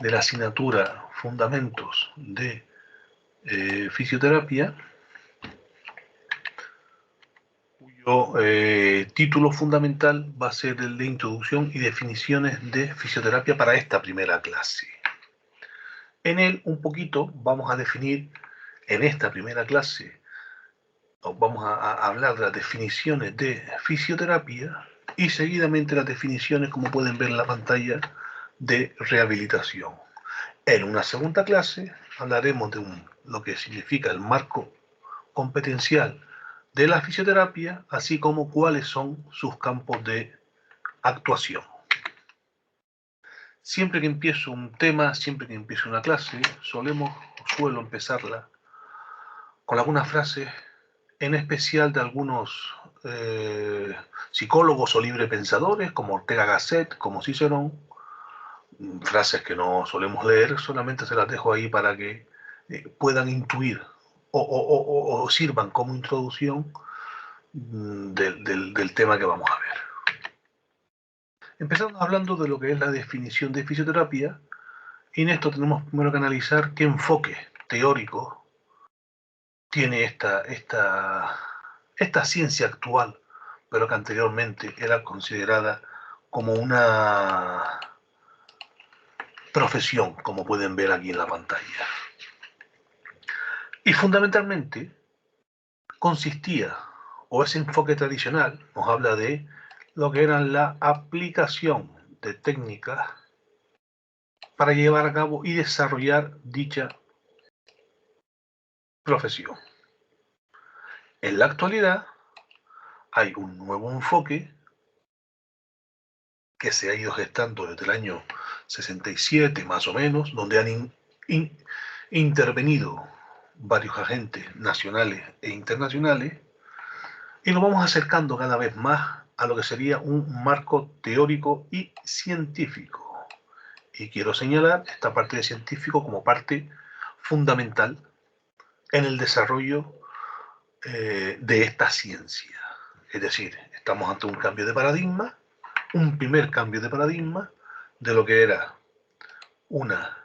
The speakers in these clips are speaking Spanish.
de la asignatura Fundamentos de Fisioterapia, cuyo título fundamental va a ser el de Introducción y Definiciones de Fisioterapia para esta primera clase. En él un poquito vamos a definir, en esta primera clase, vamos a hablar de las definiciones de fisioterapia y seguidamente las definiciones, como pueden ver en la pantalla, de rehabilitación. En una segunda clase hablaremos de lo que significa el marco competencial de la fisioterapia, así como cuáles son sus campos de actuación. Siempre que empiezo un tema, siempre que empiezo una clase, suelo empezarla con algunas frases, en especial de algunos psicólogos o librepensadores, como Ortega Gasset, como Cicerón, frases que no solemos leer, solamente se las dejo ahí para que puedan intuir o sirvan como introducción del tema que vamos a ver. Empezamos hablando de lo que es la definición de fisioterapia, y en esto tenemos primero que analizar qué enfoque teórico tiene esta ciencia actual, pero que anteriormente era considerada como una profesión, como pueden ver aquí en la pantalla. Y fundamentalmente consistía, o ese enfoque tradicional nos habla de lo que eran la aplicación de técnicas para llevar a cabo y desarrollar dicha profesión. En la actualidad hay un nuevo enfoque que se ha ido gestando desde el año 67 más o menos, donde han intervenido varios agentes nacionales e internacionales, y nos vamos acercando cada vez más a lo que sería un marco teórico y científico. Y quiero señalar esta parte de científico como parte fundamental en el desarrollo de esta ciencia. Es decir, estamos ante un cambio de paradigma, un primer cambio de paradigma de lo que era una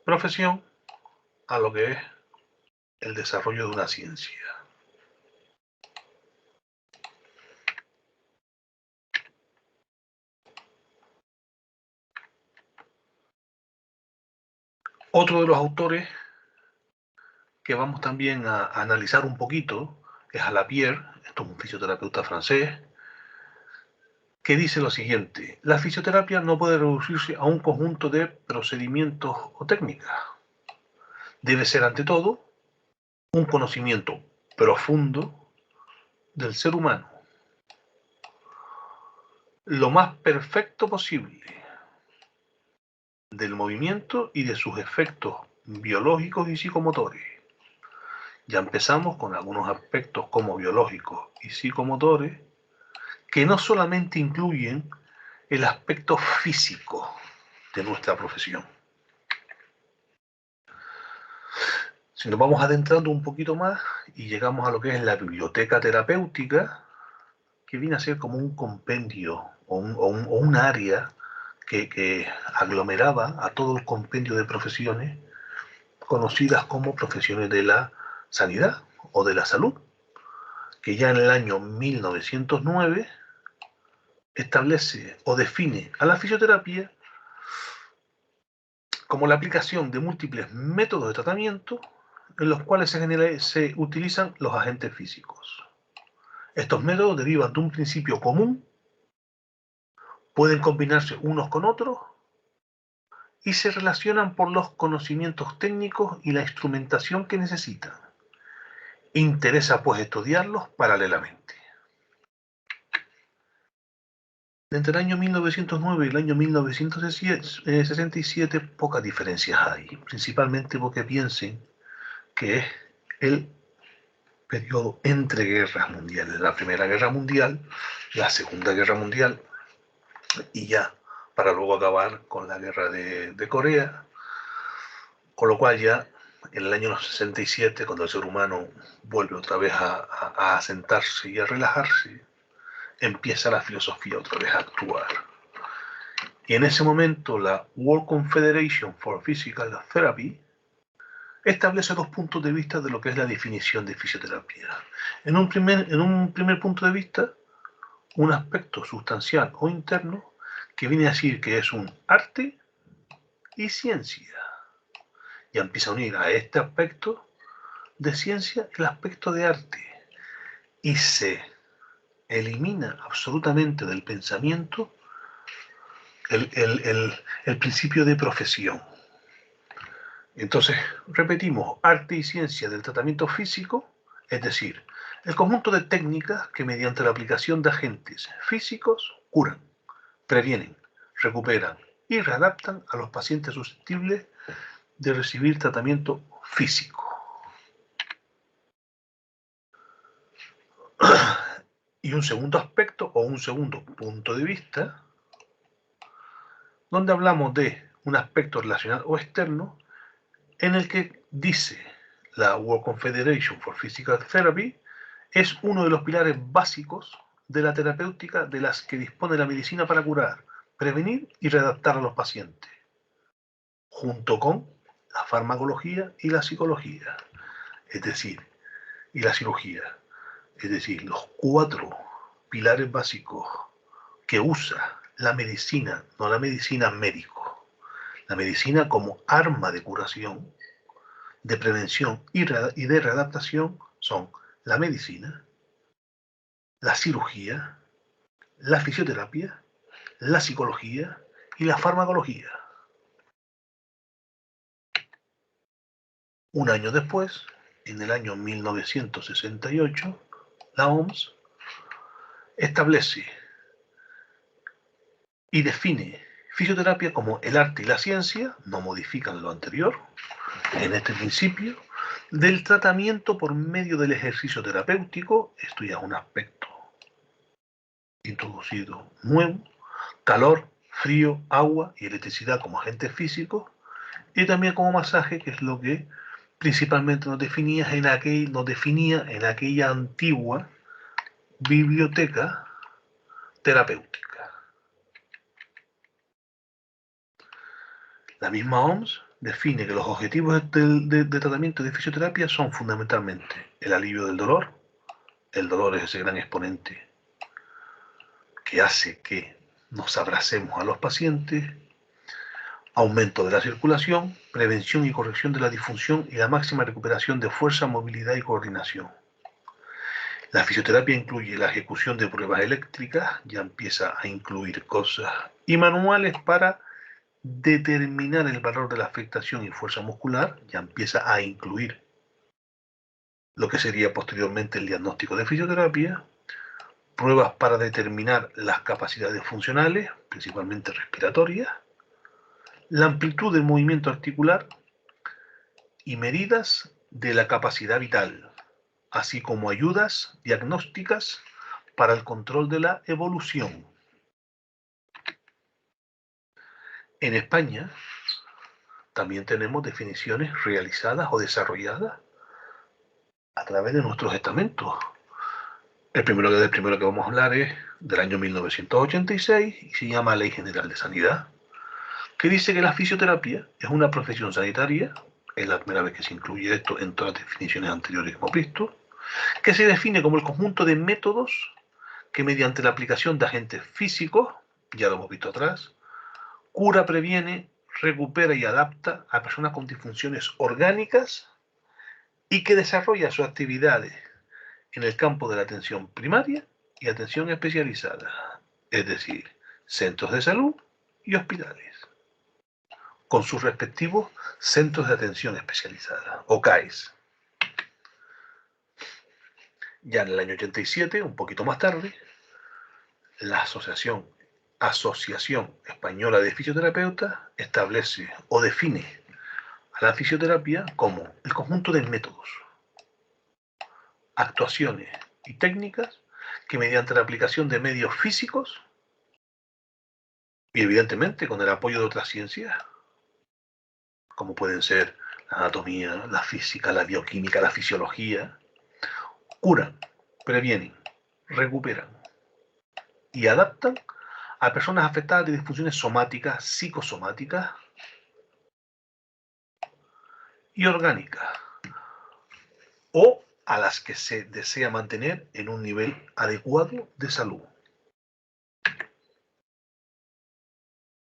profesión a lo que es el desarrollo de una ciencia. Otro de los autores que vamos también a analizar un poquito es Lapierre, esto es un fisioterapeuta francés, que dice lo siguiente: la fisioterapia no puede reducirse a un conjunto de procedimientos o técnicas. Debe ser, ante todo, un conocimiento profundo del ser humano, lo más perfecto posible, del movimiento y de sus efectos biológicos y psicomotores. Ya empezamos con algunos aspectos como biológicos y psicomotores, que no solamente incluyen el aspecto físico de nuestra profesión. Si nos vamos adentrando un poquito más y llegamos a lo que es la biblioteca terapéutica, que viene a ser como un compendio o un área que aglomeraba a todo el compendio de profesiones conocidas como profesiones de la sanidad o de la salud, que ya en el año 1909 establece o define a la fisioterapia como la aplicación de múltiples métodos de tratamiento en los cuales se utilizan los agentes físicos. Estos métodos derivan de un principio común, pueden combinarse unos con otros y se relacionan por los conocimientos técnicos y la instrumentación que necesitan. Interesa pues estudiarlos paralelamente. Entre el año 1909 y el año 1967 pocas diferencias hay, principalmente porque piensen que es el periodo entre guerras mundiales, la Primera Guerra Mundial, la Segunda Guerra Mundial, y ya para luego acabar con la Guerra de Corea, con lo cual ya en el año 67, cuando el ser humano vuelve otra vez a asentarse y a relajarse, empieza la filosofía otra vez a actuar. Y en ese momento la World Confederation for Physical Therapy establece dos puntos de vista de lo que es la definición de fisioterapia. En un primer punto de vista, un aspecto sustancial o interno que viene a decir que es un arte y ciencia. Ya empieza a unir a este aspecto de ciencia el aspecto de arte y se elimina absolutamente del pensamiento el principio de profesión. Entonces, repetimos, arte y ciencia del tratamiento físico, es decir, el conjunto de técnicas que mediante la aplicación de agentes físicos curan, previenen, recuperan y readaptan a los pacientes susceptibles de recibir tratamiento físico. Y un segundo aspecto o un segundo punto de vista, donde hablamos de un aspecto relacional o externo, en el que dice la World Confederation for Physical Therapy, es uno de los pilares básicos de la terapéutica de las que dispone la medicina para curar, prevenir y readaptar a los pacientes, junto con la farmacología y la psicología, es decir, y la cirugía, es decir, los 4 pilares básicos que usa la medicina, no la medicina médico, la medicina como arma de curación, de prevención y de readaptación son la medicina, la cirugía, la fisioterapia, la psicología y la farmacología. Un año después, en el año 1968, la OMS establece y define fisioterapia como el arte y la ciencia, no modifican lo anterior, en este principio, del tratamiento por medio del ejercicio terapéutico, esto ya es un aspecto introducido nuevo, calor, frío, agua y electricidad como agentes físicos, y también como masaje, que es lo que principalmente nos definía en aquella antigua biblioteca terapéutica. La misma OMS define que los objetivos de tratamiento de fisioterapia son fundamentalmente el alivio del dolor. El dolor es ese gran exponente que hace que nos abracemos a los pacientes, aumento de la circulación, prevención y corrección de la disfunción y la máxima recuperación de fuerza, movilidad y coordinación. La fisioterapia incluye la ejecución de pruebas eléctricas, ya empieza a incluir cosas, y manuales para determinar el valor de la afectación y fuerza muscular, ya empieza a incluir lo que sería posteriormente el diagnóstico de fisioterapia, pruebas para determinar las capacidades funcionales, principalmente respiratorias, la amplitud del movimiento articular y medidas de la capacidad vital, así como ayudas diagnósticas para el control de la evolución. En España también tenemos definiciones realizadas o desarrolladas a través de nuestros estamentos. El primero que vamos a hablar es del año 1986 y se llama Ley General de Sanidad, que dice que la fisioterapia es una profesión sanitaria, es la primera vez que se incluye esto en todas las definiciones anteriores que hemos visto, que se define como el conjunto de métodos que mediante la aplicación de agentes físicos, ya lo hemos visto atrás, cura, previene, recupera y adapta a personas con disfunciones orgánicas y que desarrolla sus actividades en el campo de la atención primaria y atención especializada, es decir, centros de salud y hospitales, con sus respectivos centros de atención especializada, o CAES. Ya en el año 87, un poquito más tarde, la Asociación Española de Fisioterapeutas establece o define a la fisioterapia como el conjunto de métodos, actuaciones y técnicas que mediante la aplicación de medios físicos y evidentemente con el apoyo de otras ciencias, como pueden ser la anatomía, la física, la bioquímica, la fisiología, curan, previenen, recuperan y adaptan a personas afectadas de disfunciones somáticas, psicosomáticas y orgánicas, o a las que se desea mantener en un nivel adecuado de salud.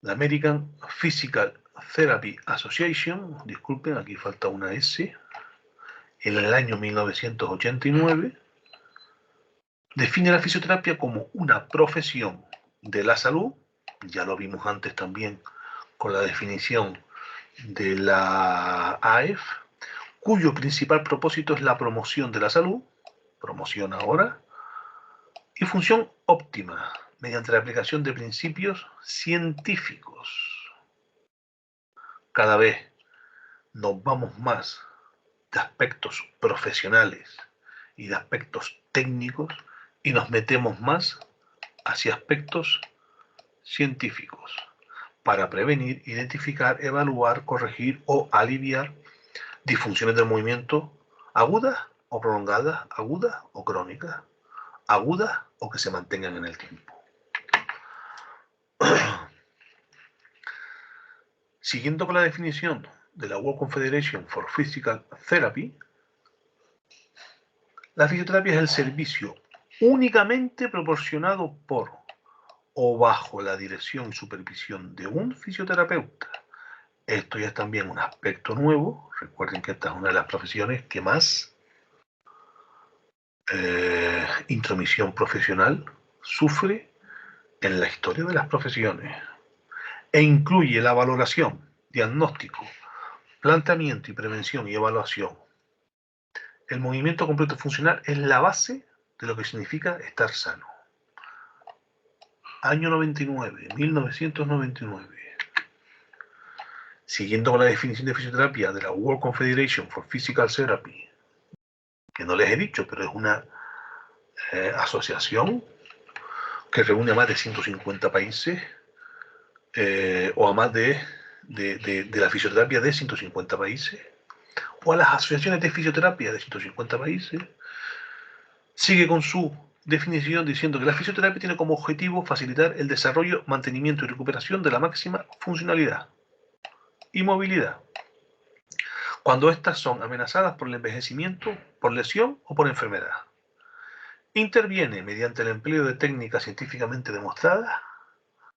La American Physical Therapy Association, disculpen, aquí falta una S, en el año 1989, define la fisioterapia como una profesión de la salud, ya lo vimos antes también con la definición de la AEF, cuyo principal propósito es la promoción de la salud, promoción ahora, y función óptima, mediante la aplicación de principios científicos. Cada vez nos vamos más de aspectos profesionales y de aspectos técnicos y nos metemos más hacia aspectos científicos para prevenir, identificar, evaluar, corregir o aliviar disfunciones del movimiento agudas o prolongadas, agudas o crónicas, agudas o que se mantengan en el tiempo. Siguiendo con la definición de la World Confederation for Physical Therapy, la fisioterapia es el servicio únicamente proporcionado por o bajo la dirección y supervisión de un fisioterapeuta. Esto ya es también un aspecto nuevo. Recuerden que esta es una de las profesiones que más intromisión profesional sufre en la historia de las profesiones, e incluye la valoración, diagnóstico, planteamiento y prevención y evaluación. El movimiento completo funcional es la base de lo que significa estar sano. Año 99, 1999. Siguiendo con la definición de fisioterapia de la World Confederation for Physical Therapy, que no les he dicho, pero es una asociación que reúne a más de 150 países, o a más de la fisioterapia de 150 países, o a las asociaciones de fisioterapia de 150 países, sigue con su definición diciendo que la fisioterapia tiene como objetivo facilitar el desarrollo, mantenimiento y recuperación de la máxima funcionalidad y movilidad, cuando éstas son amenazadas por el envejecimiento, por lesión o por enfermedad. Interviene mediante el empleo de técnicas científicamente demostradas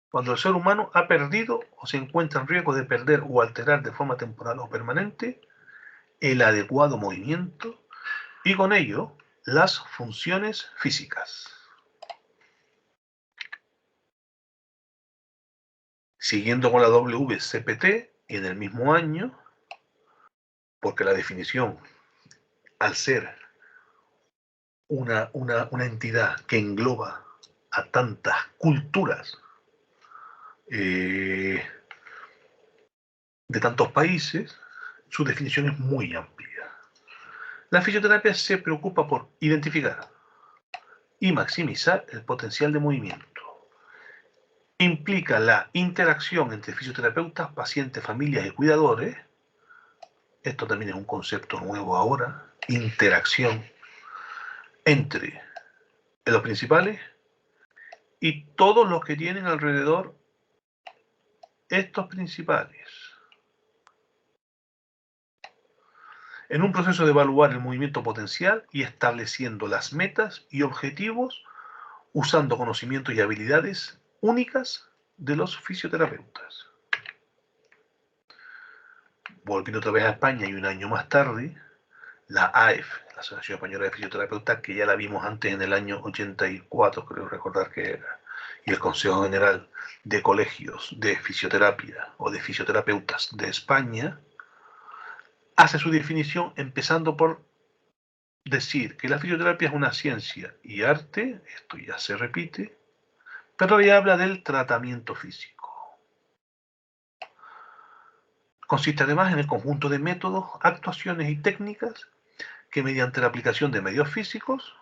cuando el ser humano ha perdido o se encuentra en riesgo de perder o alterar de forma temporal o permanente el adecuado movimiento y con ello las funciones físicas. Siguiendo con la WCPT, y en el mismo año, porque la definición, al ser una entidad que engloba a tantas culturas de tantos países, su definición es muy amplia. La fisioterapia se preocupa por identificar y maximizar el potencial de movimiento. Implica la interacción entre fisioterapeutas, pacientes, familias y cuidadores. Esto también es un concepto nuevo ahora. Interacción entre los principales y todos los que tienen alrededor estos principales. En un proceso de evaluar el movimiento potencial y estableciendo las metas y objetivos usando conocimientos y habilidades únicas de los fisioterapeutas. Volviendo otra vez a España y un año más tarde, la AEF, la Asociación Española de Fisioterapeutas, que ya la vimos antes en el año 84, creo recordar que era, y el Consejo General de Colegios de Fisioterapia o de Fisioterapeutas de España, hace su definición empezando por decir que la fisioterapia es una ciencia y arte, esto ya se repite, pero ya habla del tratamiento físico. Consiste además en el conjunto de métodos, actuaciones y técnicas que mediante la aplicación de medios físicos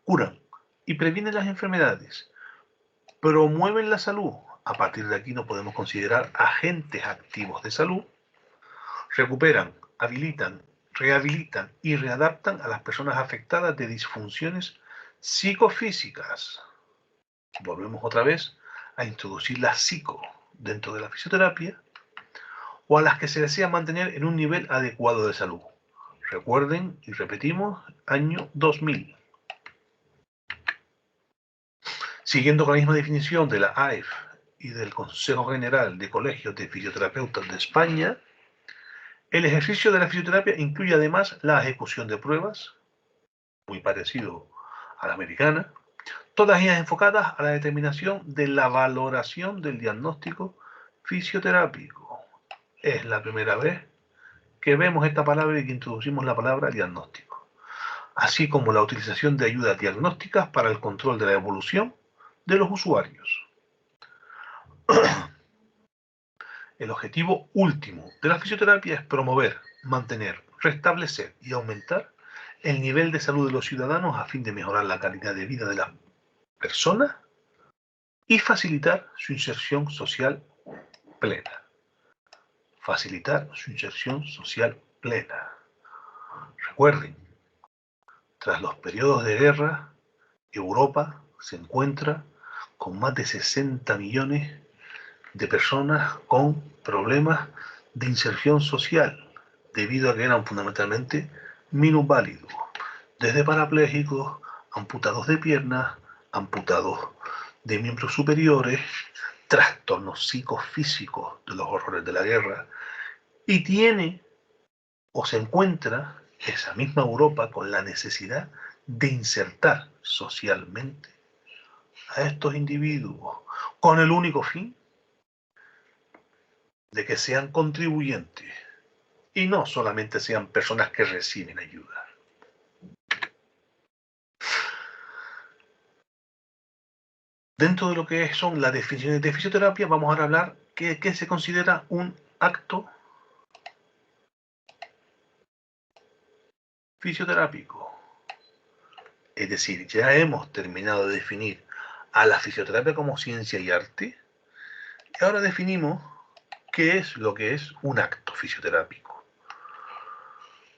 curan y previenen las enfermedades, promueven la salud. A partir de aquí no podemos considerar agentes activos de salud, recuperan, habilitan, rehabilitan y readaptan a las personas afectadas de disfunciones psicofísicas. Volvemos otra vez a introducir la psico dentro de la fisioterapia, o a las que se desea mantener en un nivel adecuado de salud. Recuerden y repetimos, año 2000. Siguiendo con la misma definición de la AEF y del Consejo General de Colegios de Fisioterapeutas de España, el ejercicio de la fisioterapia incluye además la ejecución de pruebas, muy parecido a la americana, todas ellas enfocadas a la determinación de la valoración del diagnóstico fisioterápico. Es la primera vez que vemos esta palabra y que introducimos la palabra diagnóstico, así como la utilización de ayudas diagnósticas para el control de la evolución de los usuarios. El objetivo último de la fisioterapia es promover, mantener, restablecer y aumentar el nivel de salud de los ciudadanos a fin de mejorar la calidad de vida de las personas y facilitar su inserción social plena. Facilitar su inserción social plena. Recuerden, tras los periodos de guerra, Europa se encuentra con más de 60 millones de personas con problemas de inserción social, debido a que eran fundamentalmente minusválidos, desde parapléjicos, amputados de piernas, amputados de miembros superiores, trastornos psicofísicos de los horrores de la guerra, y tiene o se encuentra esa misma Europa con la necesidad de insertar socialmente a estos individuos con el único fin de que sean contribuyentes y no solamente sean personas que reciben ayuda. Dentro de lo que son las definiciones de fisioterapia, vamos a hablar qué se considera un acto fisioterápico. Es decir, ya hemos terminado de definir a la fisioterapia como ciencia y arte, y ahora definimos qué es lo que es un acto fisioterápico,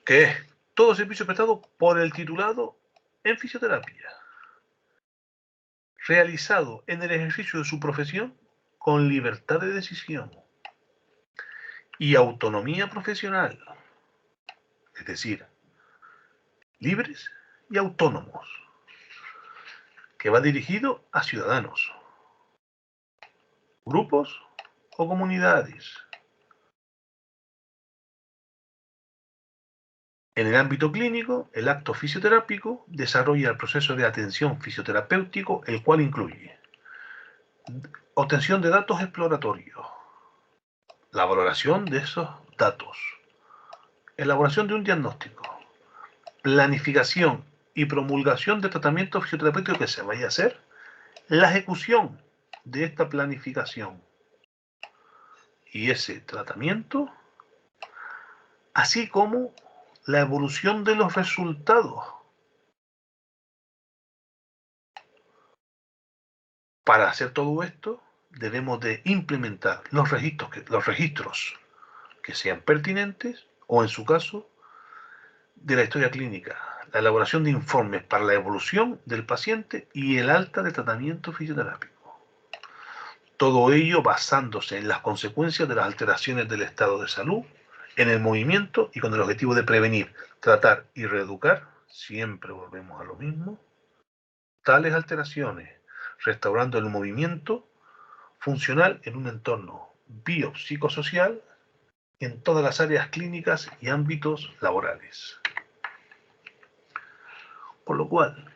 que es todo servicio prestado por el titulado en fisioterapia, realizado en el ejercicio de su profesión con libertad de decisión y autonomía profesional, es decir, libres y autónomos, que va dirigido a ciudadanos, grupos o comunidades. En el ámbito clínico, el acto fisioterápico desarrolla el proceso de atención fisioterapéutico, el cual incluye obtención de datos exploratorios, la valoración de esos datos, elaboración de un diagnóstico, planificación y promulgación de tratamiento fisioterapéutico que se vaya a hacer, la ejecución de esta planificación y ese tratamiento, así como la evolución de los resultados. Para hacer todo esto, debemos de implementar los registros que sean pertinentes o, en su caso, de la historia clínica, la elaboración de informes para la evolución del paciente y el alta de tratamiento fisioterápico. Todo ello basándose en las consecuencias de las alteraciones del estado de salud, en el movimiento y con el objetivo de prevenir, tratar y reeducar, siempre volvemos a lo mismo, tales alteraciones, restaurando el movimiento funcional en un entorno biopsicosocial en todas las áreas clínicas y ámbitos laborales. Por lo cual,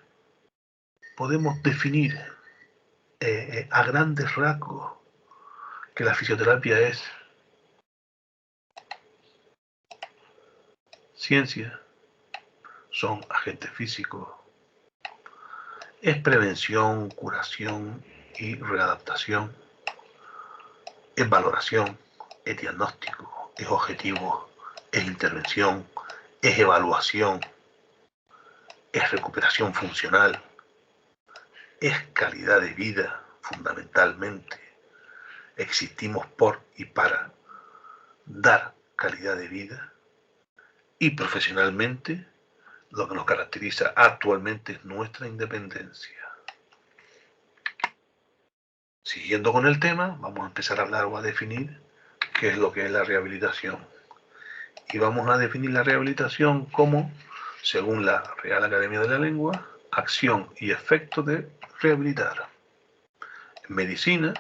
podemos definir a grandes rasgos que la fisioterapia es ciencia, son agentes físicos, es prevención, curación y readaptación, es valoración, es diagnóstico, es objetivo, es intervención, es evaluación, es recuperación funcional, es calidad de vida, fundamentalmente. Existimos por y para dar calidad de vida, y profesionalmente lo que nos caracteriza actualmente es nuestra independencia. Siguiendo con el tema, vamos a empezar a hablar o a definir qué es lo que es la rehabilitación. Y vamos a definir la rehabilitación como, según la Real Academia de la Lengua, acción y efecto de rehabilitar. En medicina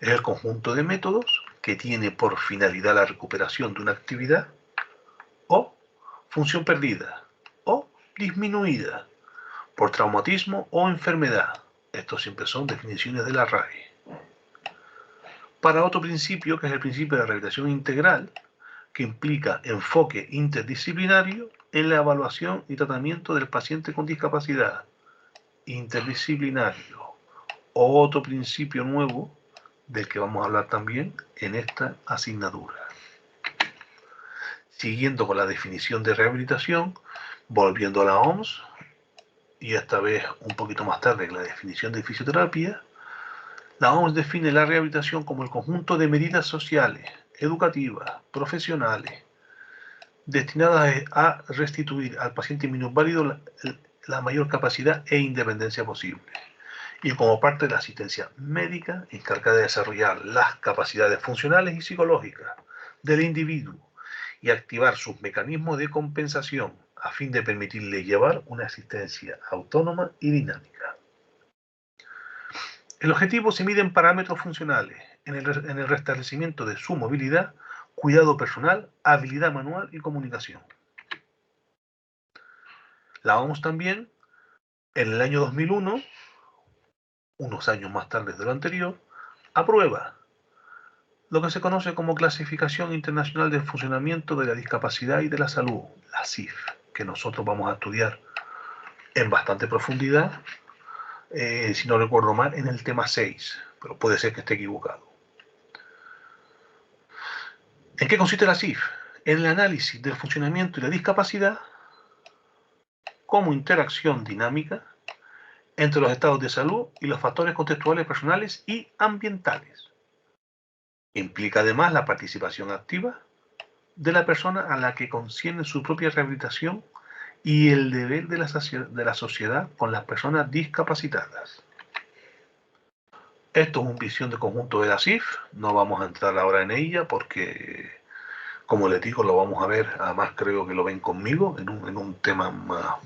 es el conjunto de métodos que tiene por finalidad la recuperación de una actividad o función perdida o disminuida por traumatismo o enfermedad. Estos siempre son definiciones de la RAE. Para otro principio, que es el principio de la rehabilitación integral, que implica enfoque interdisciplinario en la evaluación y tratamiento del paciente con discapacidad. Interdisciplinario. Otro principio nuevo del que vamos a hablar también en esta asignatura. Siguiendo con la definición de rehabilitación, volviendo a la OMS, y esta vez un poquito más tarde la definición de fisioterapia, la OMS define la rehabilitación como el conjunto de medidas sociales, educativas, profesionales, destinadas a restituir al paciente minusválido la mayor capacidad e independencia posible, y como parte de la asistencia médica encargada de desarrollar las capacidades funcionales y psicológicas del individuo y activar sus mecanismos de compensación a fin de permitirle llevar una existencia autónoma y dinámica. El objetivo se mide en parámetros funcionales, en el restablecimiento de su movilidad, cuidado personal, habilidad manual y comunicación. La OMS también, en el año 2001, unos años más tarde de lo anterior, aprueba lo que se conoce como Clasificación Internacional del Funcionamiento de la Discapacidad y de la Salud, la CIF, que nosotros vamos a estudiar en bastante profundidad, si no recuerdo mal, en el tema 6, pero puede ser que esté equivocado. ¿En qué consiste la CIF? En el análisis del funcionamiento y la discapacidad como interacción dinámica entre los estados de salud y los factores contextuales personales y ambientales. Implica además la participación activa de la persona a la que concierne su propia rehabilitación y el deber de la sociedad con las personas discapacitadas. Esto es una visión de conjunto de la CIF, no vamos a entrar ahora en ella porque, como les digo, lo vamos a ver, además creo que lo ven conmigo en un tema más,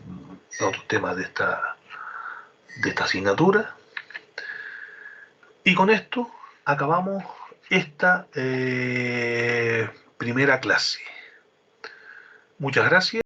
otro tema de esta asignatura. Y con esto acabamos esta primera clase. Muchas gracias.